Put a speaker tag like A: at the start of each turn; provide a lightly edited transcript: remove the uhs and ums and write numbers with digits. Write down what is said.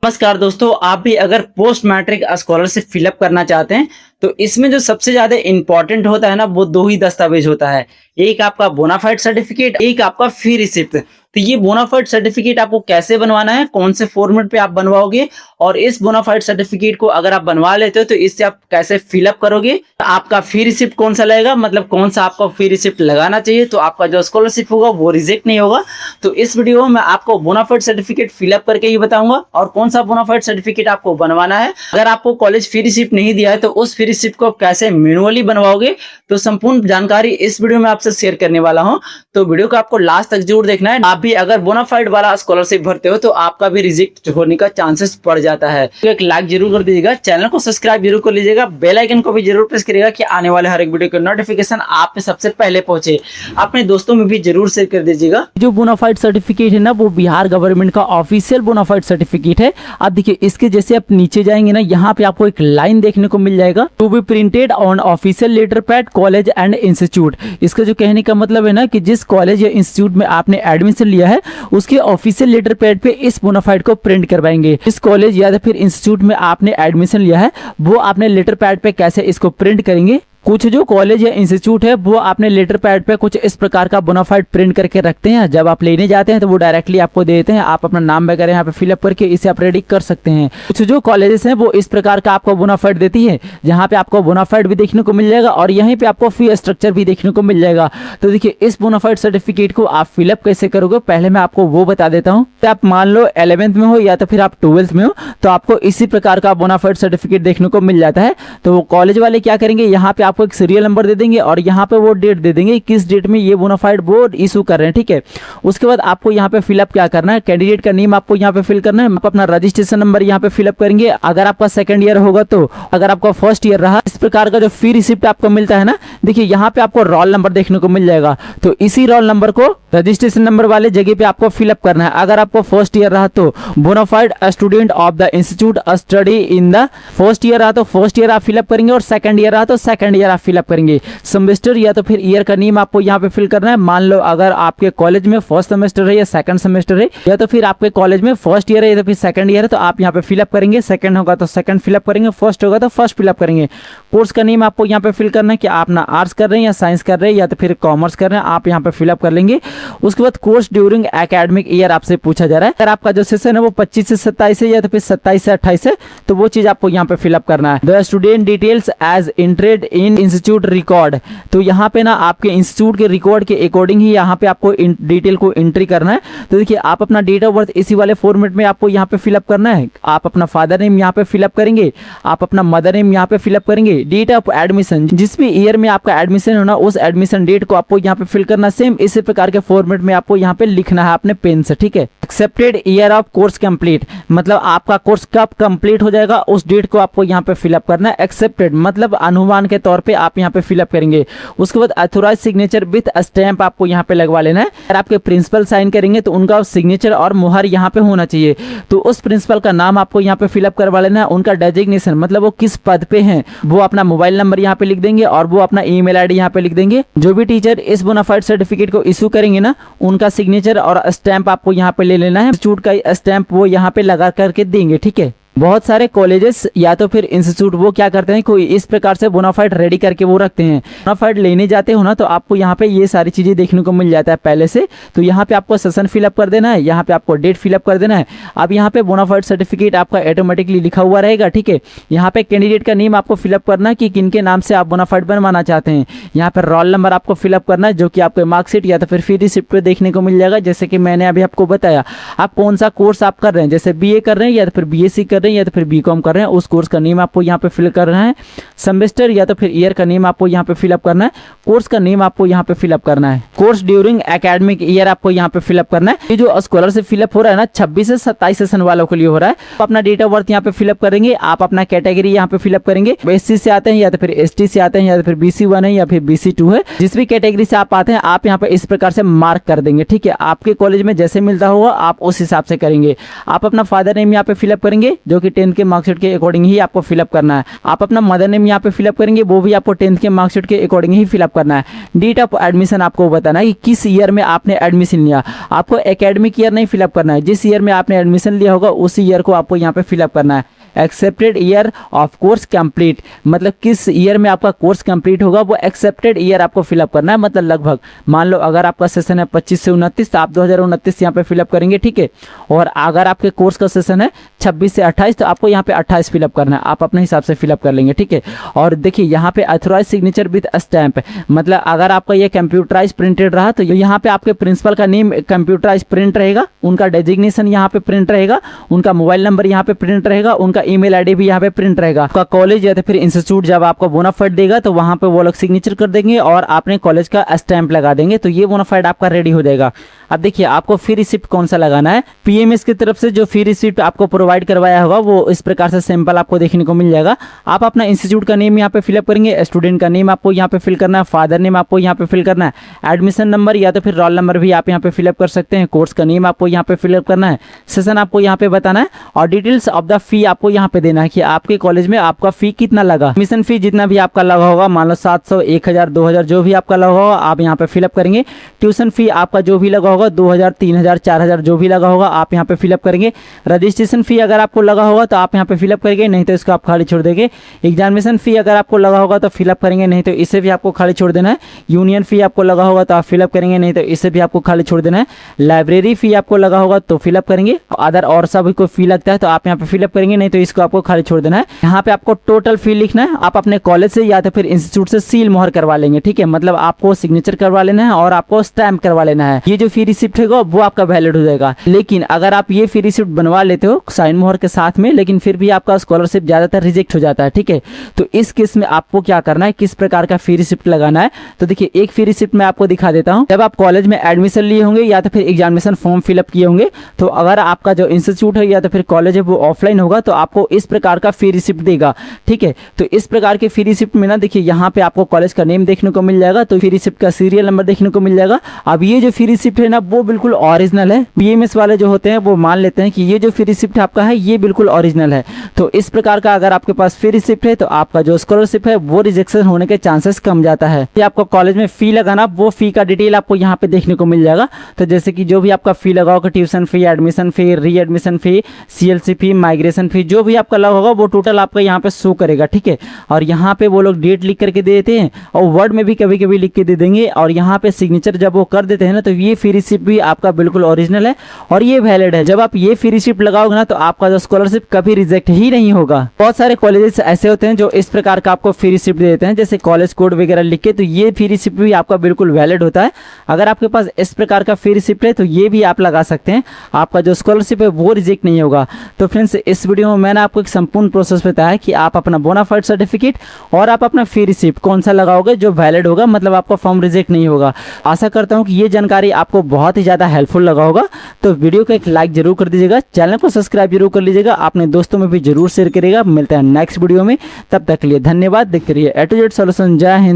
A: नमस्कार दोस्तों, आप भी अगर पोस्ट मैट्रिक स्कॉलरशिप फिलअप करना चाहते हैं तो इसमें जो सबसे ज्यादा इंपॉर्टेंट होता है ना, वो दो ही दस्तावेज होता है। एक आपका बोनाफाइड सर्टिफिकेट, एक आपका फी रिसिप्ट। तो ये बोनाफाइड सर्टिफिकेट आपको कैसे बनवाना है, कौन से फॉर्मेट पे आप बनवाओगे, और इस बोनाफाइड सर्टिफिकेट को अगर आप बनवा लेते हो तो इससे आप कैसे फिलअप करोगे, आपका फी रिसिप्ट कौन सा लगेगा, मतलब कौन सा आपका फी रिसिप्ट लगाना चाहिए तो आपका जो स्कॉलरशिप होगा वो रिजेक्ट नहीं होगा। तो इस वीडियो में मैं आपको बोनाफाइड सर्टिफिकेट फिलअप करके ही बताऊंगा और कौन सा बोनाफाइड सर्टिफिकेट आपको बनवाना है। अगर आपको कॉलेज फी रिसिप्ट नहीं दिया है तो उस फी रिसिप्ट को कैसे मैनुअली बनवाओगे, तो संपूर्ण जानकारी इस वीडियो में आपसे शेयर करने वाला हूं। तो वीडियो को आपको लास्ट तक जरूर देखना है। आप भी अगर बोनाफाइड वाला स्कॉलरशिप भरते हो तो आपका भी रिजेक्ट होने का चांसेस बढ़ जाता है। तो एक लाइक जरूर कर दीजिएगा, चैनल को सब्सक्राइब जरूर कर लीजिएगा, बेल आइकन को भी जरूर प्रेस करिएगा कि आने वाले हर एक वीडियो का नोटिफिकेशन आप पे सबसे पहले पहुंचे। अपने दोस्तों में भी जरूर शेयर कर दीजिएगा।
B: जो बोनाफाइड सर्टिफिकेट है ना, वो बिहार गवर्नमेंट का ऑफिशियल बोनाफाइड सर्टिफिकेट है। आप देखिए, इसके जैसे आप नीचे जाएंगे ना, यहाँ पे आपको एक लाइन देखने को मिल जाएगा, to be printed on official letter pad college and institute. इसका जो कहने का मतलब है ना कि जिस कॉलेज या इंस्टीट्यूट में आपने एडमिशन लिया है उसके ऑफिशियल लेटर पैड पे इस बोनाफाइड को प्रिंट करवाएंगे। इस कॉलेज या फिर इंस्टीट्यूट में आपने एडमिशन लिया है वो आपने लेटर पैड पे कैसे इसको प्रिंट करेंगे। कुछ जो कॉलेज या इंस्टीट्यूट है वो आपने लेटर पैड पे कुछ इस प्रकार का बोनाफाइड प्रिंट करके रखते हैं। जब आप लेने जाते हैं तो वो डायरेक्टली आपको दे देते हैं, आप अपना नाम वगैरह यहाँ पे फिलअप करके इसे आप रेडी कर सकते हैं। कुछ जो कॉलेजेस हैं वो इस प्रकार का आपको बोनाफाइड देती है, जहाँ पे आपको बोनाफाइड भी देखने को मिल जाएगा और यहीं पे आपको फी स्ट्रक्चर भी देखने को मिल जाएगा। तो देखिए, इस बोनाफाइड सर्टिफिकेट को आप फिलअप कैसे करोगे पहले मैं आपको वो बता देता हूँ। तो आप मान लो 11th में हो या तो फिर आप 12th में हो तो आपको इसी प्रकार का बोनाफाइड सर्टिफिकेट देखने को मिल जाता है। तो वो कॉलेज वाले क्या करेंगे, यहाँ पे आपको एक सीरियल नंबर देंगे और यहाँ पे वो डेट दे देंगे किस डेट में ये बोनाफाइड वो इशू कर रहे हैं। ठीक है, उसके बाद आपको यहाँ पे फिलअप क्या करना है, कैंडिडेट का नेम आपको यहाँ पे फिल करना है, आप अपना रजिस्ट्रेशन नंबर यहाँ पे फिलअप करेंगे अगर आपका सेकंड ईयर होगा तो, अगर आपका फर्स्ट ईयर रहा। इस प्रकार का जो फी रिसिप्ट आपको मिलता है ना, देखिए यहाँ पे आपको रोल नंबर देखने को मिल जाएगा। तो इसी रोल नंबर को रजिस्ट्रेशन नंबर वाले जगह पे आपको फिलअप करना है। अगर आपको फर्स्ट ईयर रहा तो bonafide student of the institute study in the first year रहा तो फर्स्ट ईयर आप फिलअप करेंगे और सेकंड ईयर रहा तो सेकंड ईयर आप फिलअप करेंगे। सेमेस्टर या तो फिर ईयर का नेम आपको यहाँ पे फिल करना है। मान लो अगर आपके कॉलेज में फर्स्ट सेमेस्टर है या सेकंड सेमेस्टर है, या तो फिर आपके कॉलेज में फर्स्ट ईयर है या तो फिर सेकंड ईयर है, तो आप यहाँ पे फिलअप करेंगे। सेकंड होगा तो सेकंड फिलअप करेंगे, फर्स्ट होगा तो फर्स्ट फिलअप करेंगे। कोर्स का नेम आपको यहाँ पे फिल करना है कि आप ना आर्ट्स कर रहे हैं या साइंस कर रहे हैं या तो फिर कॉमर्स कर रहे हैं, आप यहाँ पे फिलअप कर लेंगे। उसके बाद कोर्स ड्यूरिंग एकेडमिक ईयर आपसे पूछा जा रहा है। अगर आपका जो सेशन है वो 25 से 27 है या तो फिर 27 से 28 है तो वो चीज आपको यहाँ पे फिलअप करना है। The student details as entered in institute record, तो यहाँ पे ना आपके इंस्टीट्यूट के रिकॉर्ड के अकॉर्डिंग ही यहाँ पे आपको डिटेल को एंट्री करना है। तो देखिए, आप अपना डेट ऑफ बर्थ इसी वाले फॉर्मेट में आपको यहाँ पे फिलअप करना है। आप अपना फादर नेम यहाँ पे फिलअप करेंगे, आप अपना मदर नेम यहाँ पे फिलअप करेंगे। डेट ऑफ एडमिशन, जिस भी ईयर में आपका एडमिशन होना उस एडमिशन डेट को आपको यहाँ पे फिल करना। सेम इसी प्रकार के फॉर्मेट में आपको यहाँ पे लिखना है अपने पेन से। ठीक है, accepted year of course complete, मतलब आपका कोर्स कब कंप्लीट हो जाएगा उस डेट को आपको यहाँ पे फिलअप करना है। एक्सेप्टेड मतलब अनुमान के तौर पे आप यहाँ पे फिलअप करेंगे। उसके बाद अथोराइज सिग्नेचर विद स्टैंप आपको यहाँ पे लगवा लेना है। अगर आपके प्रिंसिपल साइन करेंगे तो उनका सिग्नेचर और मुहर यहाँ पे होना चाहिए। तो उस प्रिंसिपल का नाम आपको यहाँ पे फिलअप करवा लेना है, उनका डेजिग्नेशन मतलब वो किस पद पे हैं, वो अपना मोबाइल नंबर यहाँ पे लिख देंगे और वो अपना ईमेल आईडी यहाँ पे लिख देंगे। जो भी टीचर इस बोनाफाइड सर्टिफिकेट को इशू करेंगे ना, उनका सिग्नेचर और स्टैंप आपको यहाँ पे ले लेना है। इंस्टीट्यूट का स्टैंप वो यहाँ पे लगा करके देंगे। ठीक है, बहुत सारे कॉलेजेस या तो फिर इंस्टीट्यूट वो क्या करते हैं, कोई इस प्रकार से बोनाफाइड रेडी करके वो रखते हैं। बोनाफाइड लेने जाते हो ना तो आपको यहाँ पे ये सारी चीजें देखने को मिल जाता है पहले से। तो यहाँ पे आपको सेशन फिलअप कर देना है, यहाँ पे आपको डेट फिलअप कर देना है। अब यहाँ पे बोनाफाइड सर्टिफिकेट आपका ऑटोमेटिकली लिखा हुआ रहेगा। ठीक है, यहाँ पे कैंडिडेट का नेम आपको फिलअप करना है कि किनके नाम से आप बोनाफाइड बनवाना चाहते हैं। यहाँ पे रोल नंबर आपको फिलअप करना है जो कि आपके मार्कशीट या तो फिर फी रिसिप्ट पे देखने को मिल जाएगा। जैसे कि मैंने अभी आपको बताया, आप कौन सा कोर्स आप कर रहे हैं, जैसे BA कर रहे हैं या तो फिर BSc कर रहे हैं या तो फिर BCom कर रहे हैं, उस कोर्स का नेम आपको यहाँ पे फिल करना है। सेमेस्टर या तो फिर ईयर का नेम आपको यहाँ पे फिलअप करना है। कोर्स का नेम आपको यहाँ पे फिलअप करना है। कोर्स ड्यूरिंग एकेडमिक ईयर आपको यहाँ पे फिलअप करना है। ये जो स्कॉलरशिप फिलअप हो रहा है ना 26 से 27 सेशन वालों के लिए हो रहा है। तो अपना डेट ऑफ बर्थ यहाँ पे फिलअप करेंगे, आप अपना कैटेगरी यहाँ पे फिलअप करेंगे। SC से आते हैं या तो फिर ST से आते हैं या तो फिर BC1 है या फिर BC2 है, जिस भी कैटेगरी से आप आते हैं आप यहाँ पे इस प्रकार से मार्क कर देंगे। ठीक है, आपके कॉलेज में जैसे मिलता होगा आप उस हिसाब से करेंगे। आप अपना फादर नेम यहाँ पे फिलअप करेंगे जो कि 10th के मार्कशीट के अकॉर्डिंग ही आपको फिलअप करना है। आप अपना मदर नेम यहाँ पे फिलअप करेंगे, वो भी आपको 10th के मार्कशीट के अकॉर्डिंग ही फिलअप करना है। डेट ऑफ एडमिशन आपको बताना है कि किस ईयर में आपने एडमिशन लिया। आपको एकेडमिक ईयर नहीं फिलअप करना है, जिस ईयर में आपने एडमिशन लिया होगा उसी ईयर को आपको यहाँ पे फिलअप करना है। Accepted year of course complete, मतलब किस ईयर में आपका कोर्स कंप्लीट होगा वो एक्सेप्टेड ईयर आपको फिलअप करना है। मतलब लगभग मान लो अगर आपका सेशन है 25 से 29 तो आप 2029 यहाँ पे फिलअप करेंगे, ठीक है। और अगर आपके कोर्स का सेशन है 26 से 28 तो आपको यहाँ पे 28 फिलअप करना है। आप अपने हिसाब से फिलअप कर लेंगे, ठीक है। और देखिए यहाँ पे अथोराइज सिग्नेचर विद स्टैंप, मतलब अगर आपका ये कंप्यूटराइज प्रिंटेड रहा तो यहाँ पे आपके प्रिंसिपल का नेम कंप्यूटराइज प्रिंट रहेगा, उनका डेजिग्नेशन यहाँ पे प्रिंट रहेगा, उनका मोबाइल नंबर यहाँ पे प्रिंट रहेगा, उनका ईमेल आईडी भी यहाँ पे प्रिंट रहेगा। आपका कॉलेज या तो फिर इंस्टीट्यूट जब आपको बोनाफाइड देगा तो वहां पे वो लोग सिग्नेचर कर देंगे और आपने कॉलेज का स्टैंप लगा देंगे, तो ये बोनाफाइड आपका रेडी हो जाएगा। अब देखिए आपको फी रिसिप्ट कौन सा लगाना है। पीएमएस की तरफ से जो फी रिसिप्ट आपको प्रोवाइड करवाया होगा वो इस प्रकार से सैंपल आपको देखने को मिल जाएगा। आप अपना इंस्टीट्यूट का नेम यहाँ पे फिलअप करेंगे, स्टूडेंट का नेम आपको यहाँ पे फिल करना है, फादर नेम आपको यहाँ पे फिल करना है, एडमिशन नंबर या तो फिर रोल नंबर भी आप यहाँ पे फिलअप कर सकते हैं, कोर्स का नेम आपको यहाँ पे फिलअप करना है, सेशन आपको यहाँ पे बताना है और डिटेल्स ऑफ द फी आपको यहाँ पे देना है कि आपके कॉलेज में आपका फी कितना लगा। एडमिशन फी जितना भी आपका लगा होगा, मान लो 700, 1000, 2000 जो भी आपका लगा होगा आप यहाँ पे फिलअप करेंगे। ट्यूशन फी आपका जो भी लगा होगा 2000, 3000, 4000 जो भी लगा होगा आप यहाँ पे फिलअप करेंगे। रजिस्ट्रेशन फी अगर आपको लगा होगा तो आप यहाँ पे फिलअप करेंगे, नहीं तो इसको आप खाली छोड़ देंगे। एग्जामिनेशन फी अगर आपको लगा होगा तो फिलअप करेंगे, नहीं तो इसे भी आपको खाली छोड़ देना है। यूनियन फी आपको लगा होगा तो आप फिलअप करेंगे, नहीं तो इसे भी आपको खाली छोड़ देना है। लाइब्रेरी फी आपको लगा होगा तो फिलअप करेंगे, अदर और सब कोई फी लगता है तो आप यहाँ पे फिलअप करेंगे, नहीं तो इसको आपको खाली छोड़ देना है। यहाँ पे आपको टोटल फी लिखना है। आप अपने कॉलेज से या तो फिर इंस्टीट्यूट से सील मोहर करवा लेंगे, ठीक है। मतलब आपको सिग्नेचर करवा लेना है और आपको स्टैम्प करवा लेना है। ये जो फी रिसिप्ट है वो आपका वैलिड हो जाएगा। लेकिन अगर आप ये फी रिसिप्ट बनवा लेते हो साइन मोहर के साथ में, लेकिन फिर भी आपका स्कॉलरशिप ज्यादातर रिजेक्ट हो जाता है, ठीक है। तो इस केस में आपको क्या करना है, किस प्रकार का फी रिसिप्ट लगाना है, तो देखिए एक फी रिसिप्ट मैं आपको दिखा देता हूँ। जब आप कॉलेज में एडमिशन लिए होंगे या तो फिर एग्जामिनेशन फॉर्म फिलअप किए होंगे, तो अगर आपका जो इंस्टीट्यूट है या तो फिर कॉलेज है वो ऑफलाइन होगा तो आपको इस प्रकार का फी रिसिप्ट देगा, ठीक है। तो इस प्रकार के फी रिसिप्ट में ना देखिए यहाँ पे आपको कॉलेज का नेम देखने को मिल जाएगा, तो फी रिसिप्ट का सीरियल नंबर देखने को मिल जाएगा। अब ये जो फी रिसिप्ट है ना वो बिल्कुल ओरिजिनल है। पीएमएस वाले जो होते हैं वो मान लेते हैं कि ये जो फी रिसिप्ट आपका है ये बिल्कुल ओरिजिनल है। तो इस प्रकार का अगर आपके पास फी रिसिप्ट है तो आपका जो स्कॉलरशिप है वो रिजेक्शन होने के चांसेस कम जाता है। ये आपको कॉलेज में फी लगाना, वो फी का डिटेल आपको यहाँ पे देखने को मिल जाएगा। तो जैसे कि जो भी आपका फी लगा होगा, ट्यूशन फी, एडमिशन फी, री एडमिशन फी, सीएलसी फी, माइग्रेशन फी, जो भी आपका लगा होगा वो टोटल आपका यहाँ पे शो करेगा, ठीक है। और यहाँ पे वो लोग डेट लिख करके दे देते हैं और वर्ड में भी कभी कभी लिख के दे देंगे, और यहाँ पे सिग्नेचर जब वो कर देते हैं ना तो ये फी रिसिप्ट भी आपका बिल्कुल ओरिजिनल है और ये वैलिड है। जब आप ये फी रिसिप्ट लगाओगे ना तो आपका जो स्कॉलरशिप कभी रिजेक्ट ही नहीं होगा। बहुत सारे कॉलेजेस ऐसे होते हैं जो इस प्रकार का आपको फी रिसिप्ट दे देते हैं, जैसे कॉलेज कोड वगैरह लिख के, तो ये फी रिसिप्ट भी आपका बिल्कुल वैलिड होता है। अगर आपके पास इस प्रकार का फी रिसिप्ट है तो ये भी आप लगा सकते हैं, आपका जो स्कॉलरशिप है वो रिजेक्ट नहीं होगा। तो फ्रेंड्स इस वीडियो में मैंने आपको एक संपूर्ण प्रोसेस बताया कि आप अपना बोनाफाइड सर्टिफिकेट और आप अपना फी रिसिप्ट कौन सा लगाओगे जो वैलिड होगा, मतलब आपका फॉर्म रिजेक्ट नहीं होगा। आशा करता हूँ कि ये जानकारी आपको बहुत ही ज़्यादा हेल्पफुल लगा होगा। तो वीडियो को एक लाइक जरूर कर दीजिएगा, चैनल को सब्सक्राइब जरूर कर लीजिएगा, अपने दोस्तों में भी जरूर शेयर करिएगा। मिलते हैं नेक्स्ट वीडियो में, तब तक के लिए धन्यवाद। देखते रहिए A to Z सॉल्यूशन। जय हिंद।